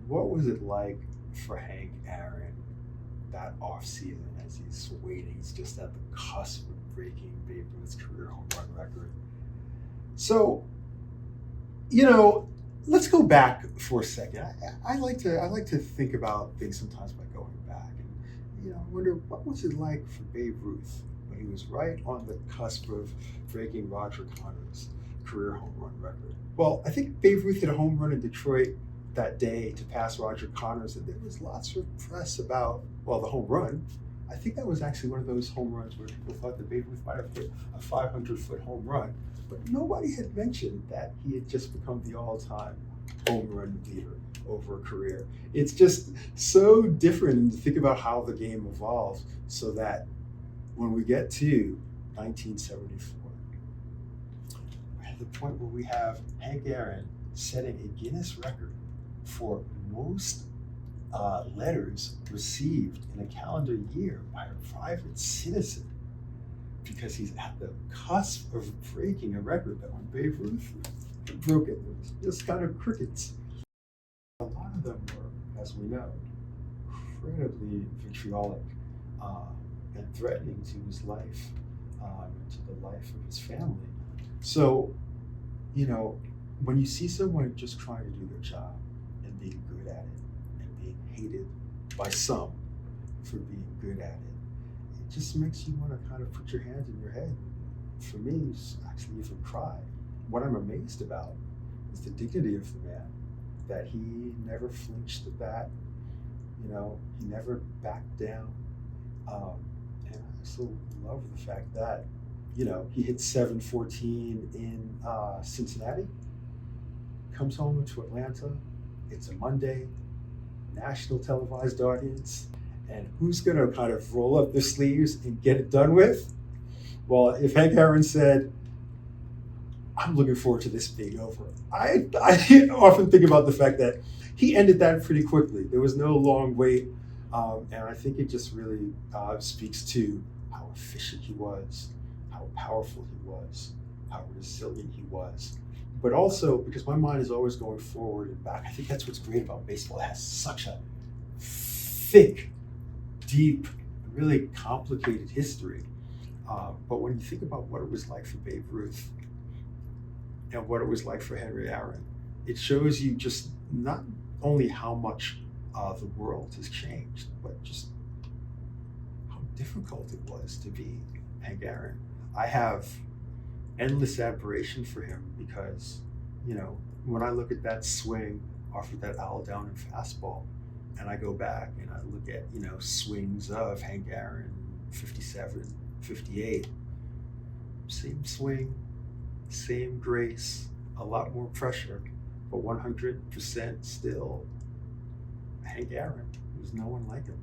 what was it like for Hank Aaron that off season as he's waiting? He's just at the cusp of breaking Babe Ruth's career home run record. So, you know, let's go back for a second. I like to think about things sometimes by going back, and I wonder what was it like for Babe Ruth when he was right on the cusp of breaking Roger Connor's career home run record. Well, I think Babe Ruth hit a home run in Detroit that day to pass Roger Connors, and there was lots of press about, well, the home run. I think that was actually one of those home runs where people thought that Babe Ruth might have hit a 500-foot home run, but nobody had mentioned that he had just become the all-time home run leader over a career. It's just so different to think about how the game evolves, so that when we get to 1974, we're at the point where we have Hank Aaron setting a Guinness record for most letters received in a calendar year by a private citizen, because he's at the cusp of breaking a record that when Babe Ruth broke it was just kind of crickets. A lot of them were, as we know, incredibly vitriolic and threatening to his life, and to the life of his family. So, when you see someone just trying to do their job and being good at it and being hated by some for being good at it, it just makes you want to kind of put your hands in your head. For me, it's actually even cry. What I'm amazed about is the dignity of the man, that he never flinched at that. He never backed down. And I also love the fact that, he hit 714 in Cincinnati, comes home to Atlanta. It's a Monday, national televised audience. And who's going to kind of roll up their sleeves and get it done with? Well, if Hank Aaron said, I'm looking forward to this being over, I often think about the fact that he ended that pretty quickly. There was no long wait. And I think it just really speaks to how efficient he was, how powerful he was, how resilient he was. But also, because my mind is always going forward and back, I think that's what's great about baseball. It has such a thick, deep, really complicated history. But when you think about what it was like for Babe Ruth and what it was like for Henry Aaron, it shows you just not only how much the world has changed, but just how difficult it was to be Hank Aaron. I have endless admiration for him because, when I look at that swing off of that Al Downing fastball, and I go back and I look at, swings of Hank Aaron, 57, 58, same swing, same grace, a lot more pressure, but 100% still Hank Aaron. There's no one like him.